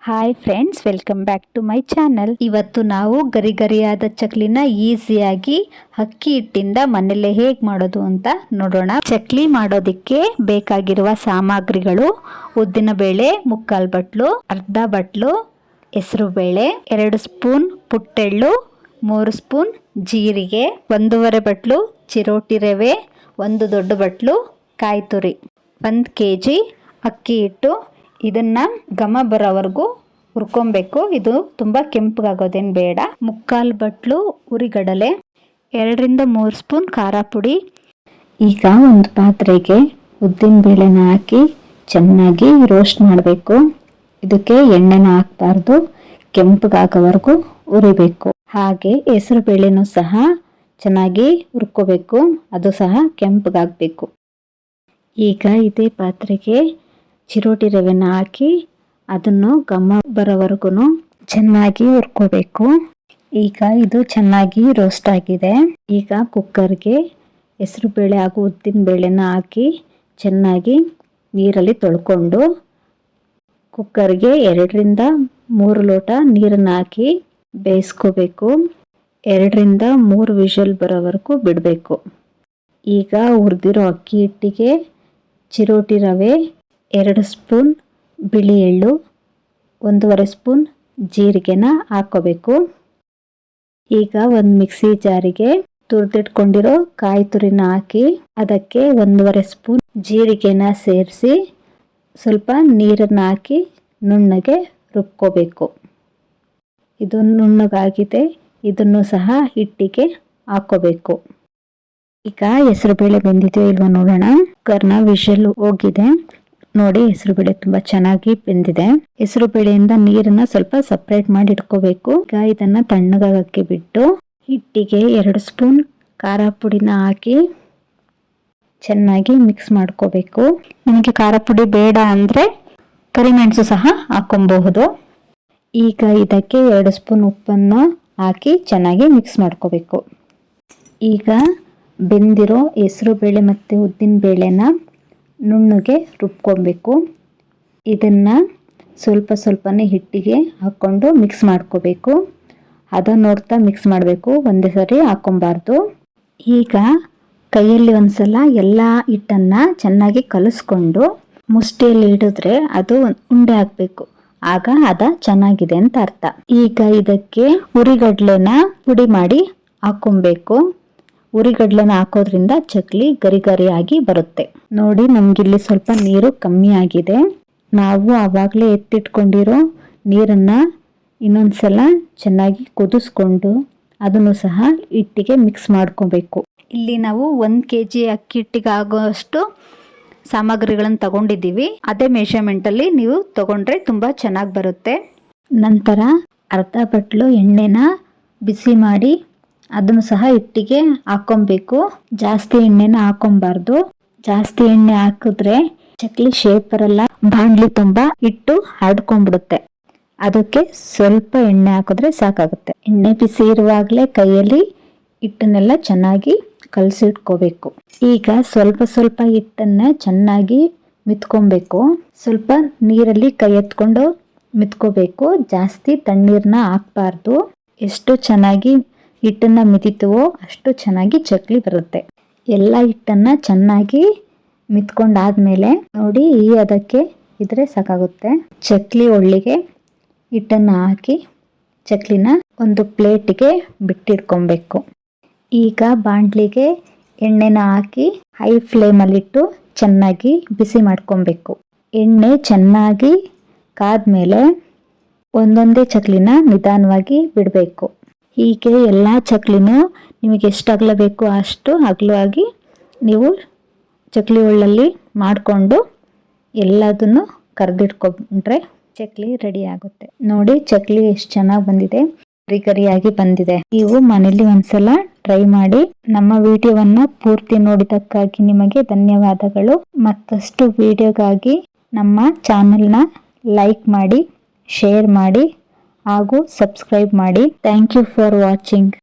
Hi friends, welcome back to my channel. ಇವತ್ತು ನಾವು ಗರಿಗರಿಯಾದ ಚಕ್ಲಿನ ಈಸಿಯಾಗಿ ಅಕ್ಕಿ ಹಿಟ್ಟಿಂದ ಮನೆಯಲ್ಲೇ ಹೇಗೆ ಮಾಡೋದು ಅಂತ ನೋಡೋಣ. ಚಕ್ಲಿ ಮಾಡೋದಕ್ಕೆ ಬೇಕಾಗಿರುವ ಸಾಮಗ್ರಿಗಳು: ಉದ್ದಿನ ಬೇಳೆ 3/4 ಬಟ್ಲು, ಅರ್ಧ ಬಟ್ಲು ಹೆಸರು ಬೇಳೆ, 2 ಸ್ಪೂನ್ ಪುಟ್ಟೆಳ್ಳು, 3 ಸ್ಪೂನ್ ಜೀರಿಗೆ, 1.5 ಬಟ್ಲು ಚಿರೋಟಿ ರವೆ, 1 ದೊಡ್ಡ ಬಟ್ಲು ಕಾಯಿ ತುರಿ, 1 kg ಅಕ್ಕಿ ಹಿಟ್ಟು. ಇದನ್ನ ಘಮ ಬರೋವರೆಗೂ ಹುರ್ಕೊಬೇಕು. ಇದು ತುಂಬಾ ಕೆಂಪಗಾಗೋದೇನು ಬೇಡ. 3/4 ಬಟ್ಲು ಹುರಿಗಡಲೆ, 2-3 ಸ್ಪೂನ್ ಖಾರ ಪುಡಿ. ಈಗ ಒಂದು ಪಾತ್ರೆಗೆ ಉದ್ದಿನ ಬೇಳೆನ ಹಾಕಿ ಚೆನ್ನಾಗಿ ರೋಸ್ಟ್ ಮಾಡಬೇಕು. ಇದಕ್ಕೆ ಎಣ್ಣೆನ ಹಾಕಬಾರ್ದು, ಕೆಂಪಗಾಗೋವರೆಗೂ ಹುರಿಬೇಕು. ಹಾಗೆ ಹೆಸರು ಬೇಳೆನೂ ಸಹ ಚೆನ್ನಾಗಿ ಹುರ್ಕೋಬೇಕು, ಅದು ಸಹ ಕೆಂಪಗಾಗಬೇಕು. ಈಗ ಇದೇ ಪಾತ್ರೆಗೆ ಚಿರೋಟಿ ರವೆನ ಹಾಕಿ ಅದನ್ನು ಘಮ ಬರೋವರೆಗೂ ಚೆನ್ನಾಗಿ ಹುರ್ಕೋಬೇಕು. ಈಗ ಇದು ಚೆನ್ನಾಗಿ ರೋಸ್ಟ್ ಆಗಿದೆ. ಈಗ ಕುಕ್ಕರ್ಗೆ ಹೆಸರು ಬೇಳೆ ಹಾಗೂ ಉದ್ದಿನ ಬೇಳೆನ ಹಾಕಿ ಚೆನ್ನಾಗಿ ನೀರಲ್ಲಿ ತೊಳ್ಕೊಂಡು ಕುಕ್ಕರ್ಗೆ 2-3 ಲೋಟ ನೀರನ್ನು ಹಾಕಿ ಬೇಯಿಸ್ಕೋಬೇಕು. 2-3 ವಿಷಲ್ ಬರೋವರೆಗೂ ಬಿಡಬೇಕು. ಈಗ ಹುರಿದಿರೋ ಅಕ್ಕಿ ಹಿಟ್ಟಿಗೆ ಚಿರೋಟಿ ರವೆ, 2 ಸ್ಪೂನ್ ಬಿಳಿ ಎಳ್ಳು, 1.5 ಸ್ಪೂನ್ ಜೀರಿಗೆನ ಹಾಕೋಬೇಕು. ಈಗ ಒಂದು ಮಿಕ್ಸಿ ಜಾರಿಗೆ ತುರಿದಿಟ್ಕೊಂಡಿರೋ ಕಾಯಿ ತುರಿನ ಹಾಕಿ ಅದಕ್ಕೆ 1.5 ಸ್ಪೂನ್ ಜೀರಿಗೆನ ಸೇರಿಸಿ ಸ್ವಲ್ಪ ನೀರನ್ನು ಹಾಕಿ ನುಣ್ಣಗೆ ರುಬ್ಕೋಬೇಕು. ಇದು ನುಣ್ಣಗಾಗಿದೆ. ಇದನ್ನು ಸಹ ಹಿಟ್ಟಿಗೆ ಹಾಕೋಬೇಕು. ಈಗ ಹೆಸರು ಬೇಳೆ ಬೆಂದಿದೆಯೋ ಇಲ್ವೋ ನೋಡೋಣ. ಕುಕ್ಕರ್ನ ವಿಷಲ್ ಹೋಗಿದೆ ನೋಡಿ. ಹೆಸರು ಬೇಳೆ ತುಂಬಾ ಚೆನ್ನಾಗಿ ಬೆಂದಿದೆ. ಹೆಸರು ಬೇಳೆಯಿಂದ ನೀರನ್ನ ಸ್ವಲ್ಪ ಸಪ್ರೇಟ್ ಮಾಡಿ ಇಟ್ಕೋಬೇಕು. ಈಗ ಇದನ್ನ ತಣ್ಣಗಾಗಕ್ಕೆ ಬಿಟ್ಟು ಹಿಟ್ಟಿಗೆ 2 ಸ್ಪೂನ್ ಖಾರ ಪುಡಿನ ಹಾಕಿ ಚೆನ್ನಾಗಿ ಮಿಕ್ಸ್ ಮಾಡ್ಕೋಬೇಕು. ನಿಮಗೆ ಖಾರ ಪುಡಿ ಬೇಡ ಅಂದ್ರೆ ಕರಿಮೆಣಸು ಸಹ ಹಾಕೊಬಹುದು. ಈಗ ಇದಕ್ಕೆ 2 ಸ್ಪೂನ್ ಉಪ್ಪನ್ನ ಹಾಕಿ ಚೆನ್ನಾಗಿ ಮಿಕ್ಸ್ ಮಾಡ್ಕೋಬೇಕು. ಈಗ ಬೆಂದಿರೋ ಹೆಸರು ಬೇಳೆ ಮತ್ತು ಉದ್ದಿನ ಬೇಳೆನ ನುಣ್ಣಗೆ ರುಬ್ಕೊಬೇಕು. ಇದನ್ನು ಸ್ವಲ್ಪನೇ ಹಿಟ್ಟಿಗೆ ಹಾಕ್ಕೊಂಡು ಮಿಕ್ಸ್ ಮಾಡ್ಕೋಬೇಕು. ಅದನ್ನು ನೋಡ್ತಾ ಮಿಕ್ಸ್ ಮಾಡಬೇಕು, ಒಂದೇ ಸರಿ ಹಾಕ್ಕೊಬಾರ್ದು. ಈಗ ಕೈಯಲ್ಲಿ ಒಂದ್ಸಲ ಎಲ್ಲ ಹಿಟ್ಟನ್ನು ಚೆನ್ನಾಗಿ ಕಲಿಸ್ಕೊಂಡು ಮುಷ್ಟಿಯಲ್ಲಿ ಹಿಡಿದ್ರೆ ಅದು ಉಂಡೆ ಹಾಕಬೇಕು. ಆಗ ಅದ ಚೆನ್ನಾಗಿದೆ ಅಂತ ಅರ್ಥ. ಈಗ ಇದಕ್ಕೆ ಹುರಿಗಡ್ಲೆನ ಪುಡಿ ಮಾಡಿ ಹಾಕೊಬೇಕು. ಹುರಿಗಡ್ಲೆನ ಹಾಕೋದ್ರಿಂದ ಚಕ್ಲಿ ಗರಿಗರಿಯಾಗಿ ಬರುತ್ತೆ. ನೋಡಿ, ನಮಗಿಲ್ಲಿ ಸ್ವಲ್ಪ ನೀರು ಕಮ್ಮಿ ಆಗಿದೆ. ನಾವು ಆವಾಗಲೇ ಎತ್ತಿಟ್ಕೊಂಡಿರೋ ನೀರನ್ನು ಇನ್ನೊಂದ್ಸಲ ಚೆನ್ನಾಗಿ ಕುದಿಸ್ಕೊಂಡು ಅದನ್ನು ಸಹ ಹಿಟ್ಟಿಗೆ ಮಿಕ್ಸ್ ಮಾಡ್ಕೋಬೇಕು. ಇಲ್ಲಿ ನಾವು 1 kg ಅಕ್ಕಿ ಹಿಟ್ಟಿಗೆ ಆಗೋಷ್ಟು ಸಾಮಗ್ರಿಗಳನ್ನು ತಗೊಂಡಿದ್ದೀವಿ. ಅದೇ ಮೆಷರ್ಮೆಂಟಲ್ಲಿ ನೀವು ತಗೊಂಡ್ರೆ ತುಂಬ ಚೆನ್ನಾಗಿ ಬರುತ್ತೆ. ನಂತರ ಅರ್ಧ ಬಟ್ಲು ಎಣ್ಣೆನ ಬಿಸಿ ಮಾಡಿ ಅದನ್ನು ಸಹ ಹಿಟ್ಟಿಗೆ ಹಾಕೊಬೇಕು. ಜಾಸ್ತಿ ಎಣ್ಣೆನ ಹಾಕೊಬಾರ್ದು. ಜಾಸ್ತಿ ಎಣ್ಣೆ ಹಾಕಿದ್ರೆ ಚಕ್ಲಿ ಶೇಪ್ ಬರಲ್ಲ, ಬಾಣಲಿ ತುಂಬ ಹಿಟ್ಟು ಹರಡ್ಕೊಂಡ್ಬಿಡುತ್ತೆ. ಅದಕ್ಕೆ ಸ್ವಲ್ಪ ಎಣ್ಣೆ ಹಾಕಿದ್ರೆ ಸಾಕಾಗುತ್ತೆ. ಎಣ್ಣೆ ಬಿಸಿ ಇರುವಾಗಲೇ ಕೈಯಲ್ಲಿ ಹಿಟ್ಟನ್ನೆಲ್ಲ ಚೆನ್ನಾಗಿ ಕಲಸಿಟ್ಕೋಬೇಕು. ಈಗ ಸ್ವಲ್ಪ ಹಿಟ್ಟನ್ನ ಚೆನ್ನಾಗಿ ಮಿತ್ಕೊಬೇಕು. ಸ್ವಲ್ಪ ನೀರಲ್ಲಿ ಕೈ ಎತ್ಕೊಂಡು ಮಿತ್ಕೋಬೇಕು. ಜಾಸ್ತಿ ತಣ್ಣೀರನ್ನ ಹಾಕಬಾರ್ದು. ಎಷ್ಟು ಚೆನ್ನಾಗಿ ಹಿಟ್ಟನ್ನ ಮಿತಿತೀವೋ ಅಷ್ಟು ಚೆನ್ನಾಗಿ ಚಕ್ಲಿ ಬರುತ್ತೆ. ಎಲ್ಲ ಹಿಟ್ಟನ್ನ ಚೆನ್ನಾಗಿ ಮಿತ್ಕೊಂಡಾದ್ಮೇಲೆ ನೋಡಿ, ಈ ಅದಕ್ಕೆ ಇದ್ರೆ ಸಾಕಾಗುತ್ತೆ. ಚಕ್ಲಿ ಒಳ್ಳಿಗೆ ಹಿಟ್ಟನ್ನು ಹಾಕಿ ಚಕ್ಲಿನ ಒಂದು ಪ್ಲೇಟಿಗೆ ಬಿಟ್ಟಿಟ್ಕೊಬೇಕು. ಈಗ ಬಾಣಲಿಗೆ ಎಣ್ಣೆನ ಹಾಕಿ ಹೈ ಫ್ಲೇಮಲ್ಲಿಟ್ಟು ಚೆನ್ನಾಗಿ ಬಿಸಿ ಮಾಡ್ಕೊಬೇಕು. ಎಣ್ಣೆ ಚೆನ್ನಾಗಿ ಕಾದ್ಮೇಲೆ ಒಂದೊಂದೇ ಚಕ್ಲಿನ ನಿಧಾನವಾಗಿ ಬಿಡಬೇಕು. ಹೀಗೆ ಎಲ್ಲ ಚಕ್ಲಿನೂ ನಿಮಗೆ ಎಷ್ಟು ಅಗಲ ಬೇಕು ಅಷ್ಟು ಅಗಲವಾಗಿ ನೀವು ಚಕ್ಲಿ ಒಳ್ಳಲ್ಲಿ ಮಾಡಿಕೊಂಡು ಎಲ್ಲದನ್ನು ಕರೆದಿಟ್ಕೊಂಡ್ರೆ ಚಕ್ಲಿ ರೆಡಿ ಆಗುತ್ತೆ. ನೋಡಿ, ಚಕ್ಲಿ ಎಷ್ಟು ಚೆನ್ನಾಗಿ ಬಂದಿದೆ, ಗರಿಗರಿಯಾಗಿ ಬಂದಿದೆ. ನೀವು ಮನೇಲಿ ಒಂದ್ಸಲ ಟ್ರೈ ಮಾಡಿ. ನಮ್ಮ ವಿಡಿಯೋವನ್ನು ಪೂರ್ತಿ ನೋಡಿದ್ದಕ್ಕಾಗಿ ನಿಮಗೆ ಧನ್ಯವಾದಗಳು. ಮತ್ತಷ್ಟು ವಿಡಿಯೋಗಾಗಿ ನಮ್ಮ ಚಾನೆಲ್ನ ಲೈಕ್ ಮಾಡಿ, ಶೇರ್ ಮಾಡಿ ಹಾಗೂ ಸಬ್ಸ್ಕ್ರೈಬ್ ಮಾಡಿ. Thank you for watching.